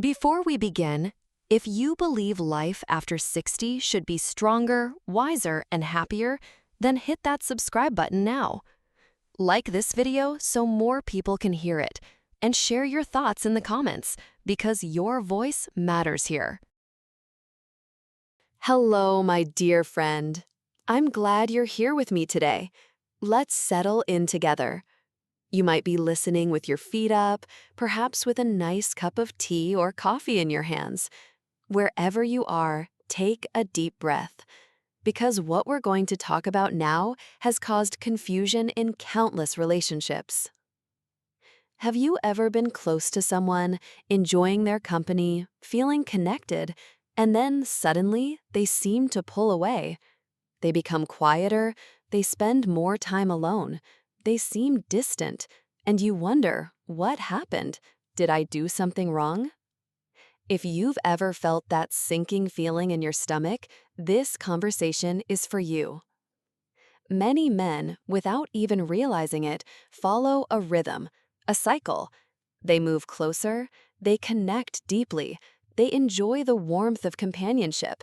Before we begin, if you believe life after 60 should be stronger, wiser, and happier, then hit that subscribe button now. Like this video so more people can hear it, and share your thoughts in the comments because your voice matters here. Hello, my dear friend. I'm glad you're here with me today. Let's settle in together. You might be listening with your feet up, perhaps with a nice cup of tea or coffee in your hands. Wherever you are, take a deep breath, because what we're going to talk about now has caused confusion in countless relationships. Have you ever been close to someone, enjoying their company, feeling connected, and then suddenly they seem to pull away? They become quieter, they spend more time alone, they seem distant, and you wonder, what happened? Did I do something wrong? If you've ever felt that sinking feeling in your stomach, this conversation is for you. Many men, without even realizing it, follow a rhythm, a cycle. They move closer, they connect deeply, they enjoy the warmth of companionship,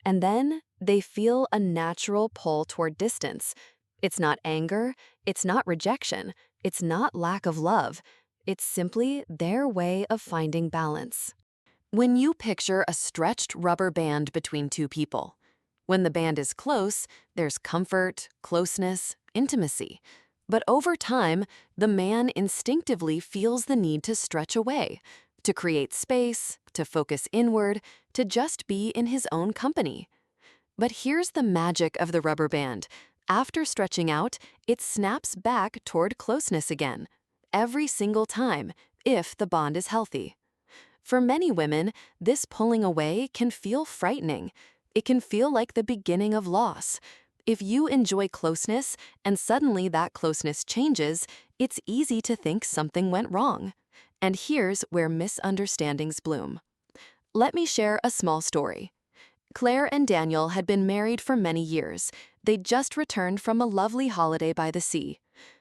and then they feel a natural pull toward distance. It's not anger, it's not rejection, it's not lack of love. It's simply their way of finding balance. When you picture a stretched rubber band between two people, when the band is close, there's comfort, closeness, intimacy. But over time, the man instinctively feels the need to stretch away, to create space, to focus inward, to just be in his own company. But here's the magic of the rubber band. After stretching out, it snaps back toward closeness again, every single time, if the bond is healthy. For many women, this pulling away can feel frightening. It can feel like the beginning of loss. If you enjoy closeness and suddenly that closeness changes, it's easy to think something went wrong. And here's where misunderstandings bloom. Let me share a small story. Claire and Daniel had been married for many years. They'd just returned from a lovely holiday by the sea.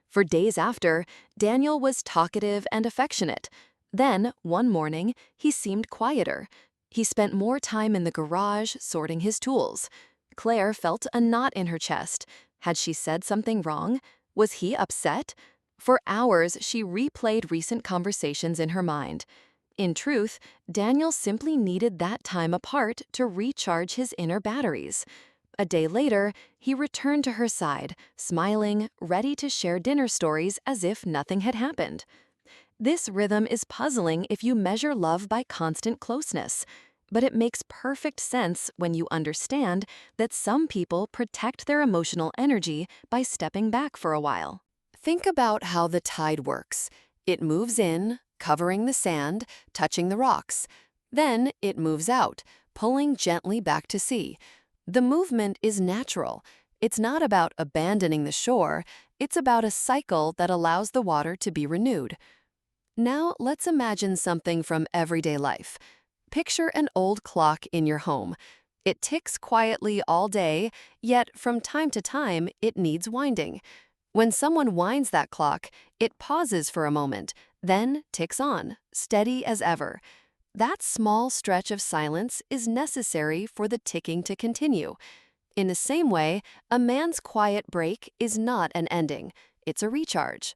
For days after, Daniel was talkative and affectionate. Then, one morning, he seemed quieter. He spent more time in the garage sorting his tools. Claire felt a knot in her chest. Had she said something wrong? Was he upset? For hours, she replayed recent conversations in her mind. In truth, Daniel simply needed that time apart to recharge his inner batteries. A day later, he returned to her side, smiling, ready to share dinner stories as if nothing had happened. This rhythm is puzzling if you measure love by constant closeness, but it makes perfect sense when you understand that some people protect their emotional energy by stepping back for a while. Think about how the tide works. It moves in, covering the sand, touching the rocks. Then it moves out, pulling gently back to sea. The movement is natural. It's not about abandoning the shore, it's about a cycle that allows the water to be renewed. Now let's imagine something from everyday life. Picture an old clock in your home. It ticks quietly all day, yet from time to time it needs winding. When someone winds that clock, it pauses for a moment, then ticks on, steady as ever. That small stretch of silence is necessary for the ticking to continue. In the same way, a man's quiet break is not an ending, it's a recharge.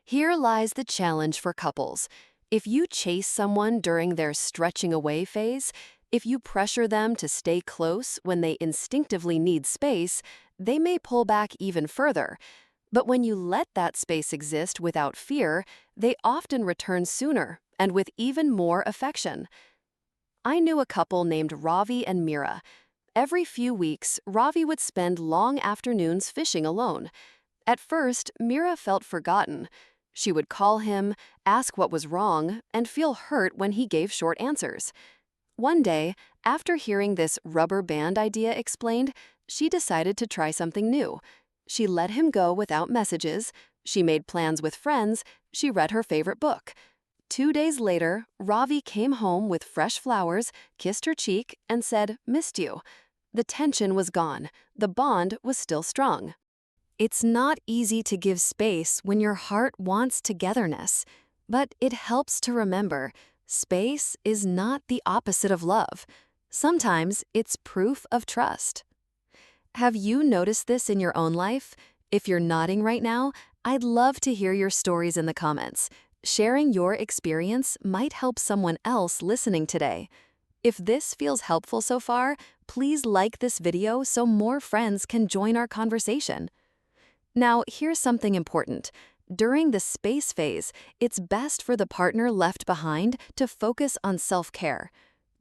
Here lies the challenge for couples. If you chase someone during their stretching away phase, if you pressure them to stay close when they instinctively need space, they may pull back even further. But when you let that space exist without fear, they often return sooner and with even more affection. I knew a couple named Ravi and Mira. Every few weeks, Ravi would spend long afternoons fishing alone. At first, Mira felt forgotten. She would call him, ask what was wrong, and feel hurt when he gave short answers. One day, after hearing this rubber band idea explained, she decided to try something new. She let him go without messages, she made plans with friends, she read her favorite book. 2 days later, Ravi came home with fresh flowers, kissed her cheek, and said, "Missed you." The tension was gone. The bond was still strong. It's not easy to give space when your heart wants togetherness, but it helps to remember Space is not the opposite of love. Sometimes it's proof of trust. Have you noticed this in your own life? If you're nodding right now, I'd love to hear your stories in the comments. Sharing your experience might help someone else listening today. If this feels helpful so far, please like this video so more friends can join our conversation. Now, here's something important. During the space phase, it's best for the partner left behind to focus on self-care.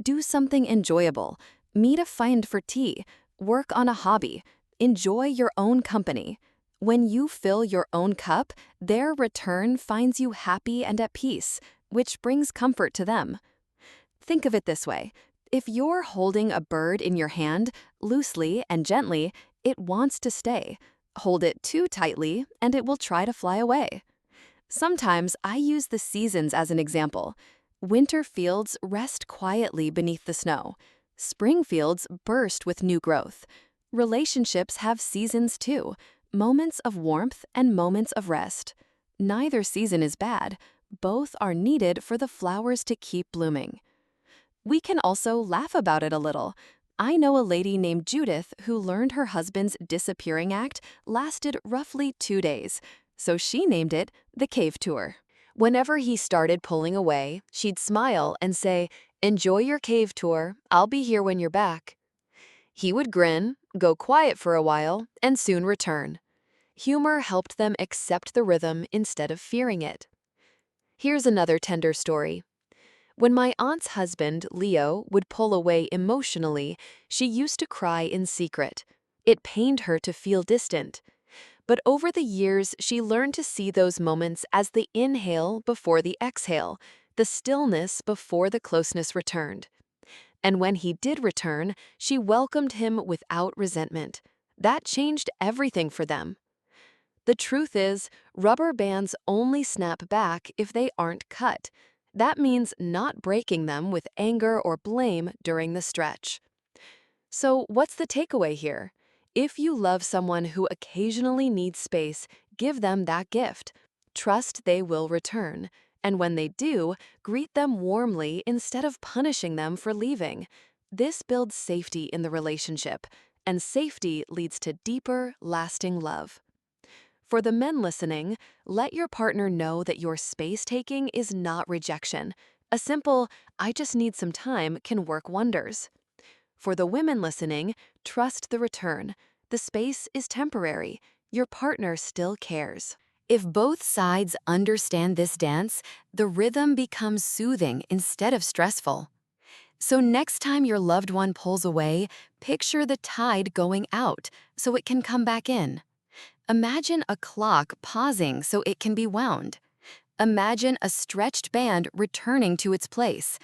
Do something enjoyable. Meet a friend for tea. Work on a hobby. Enjoy your own company. When you fill your own cup, their return finds you happy and at peace, which brings comfort to them. Think of it this way. If you're holding a bird in your hand, loosely and gently, it wants to stay. Hold it too tightly, and it will try to fly away. Sometimes I use the seasons as an example. Winter fields rest quietly beneath the snow. Spring fields burst with new growth. Relationships have seasons too, moments of warmth and moments of rest. Neither season is bad. Both are needed for the flowers to keep blooming. We can also laugh about it a little. I know a lady named Judith who learned her husband's disappearing act lasted roughly 2 days, so she named it the cave tour. Whenever he started pulling away, she'd smile and say, "Enjoy your cave tour, I'll be here when you're back." He would grin, go quiet for a while, and soon return. Humor helped them accept the rhythm instead of fearing it. Here's another tender story. When my aunt's husband, Leo, would pull away emotionally, she used to cry in secret. It pained her to feel distant. But over the years, she learned to see those moments as the inhale before the exhale, the stillness before the closeness returned. And when he did return, she welcomed him without resentment. That changed everything for them. The truth is, rubber bands only snap back if they aren't cut. That means not breaking them with anger or blame during the stretch. So, what's the takeaway here? If you love someone who occasionally needs space, give them that gift. Trust they will return. And when they do, greet them warmly instead of punishing them for leaving. This builds safety in the relationship, and safety leads to deeper, lasting love. For the men listening, let your partner know that your space-taking is not rejection. A simple, "I just need some time," can work wonders. For the women listening, trust the return. The space is temporary. Your partner still cares. If both sides understand this dance, the rhythm becomes soothing instead of stressful. So next time your loved one pulls away, picture the tide going out so it can come back in. Imagine a clock pausing so it can be wound. Imagine a stretched band returning to its place.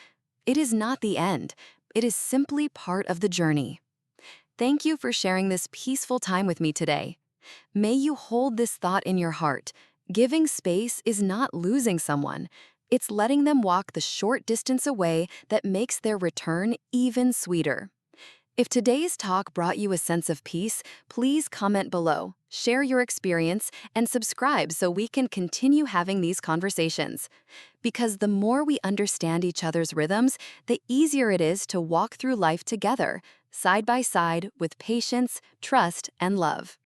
It is not the end. It is simply part of the journey. Thank you for sharing this peaceful time with me today. May you hold this thought in your heart. Giving space is not losing someone. It's letting them walk the short distance away that makes their return even sweeter. If today's talk brought you a sense of peace, please comment below, share your experience, and subscribe so we can continue having these conversations. Because the more we understand each other's rhythms, the easier it is to walk through life together, side by side, with patience, trust, and love.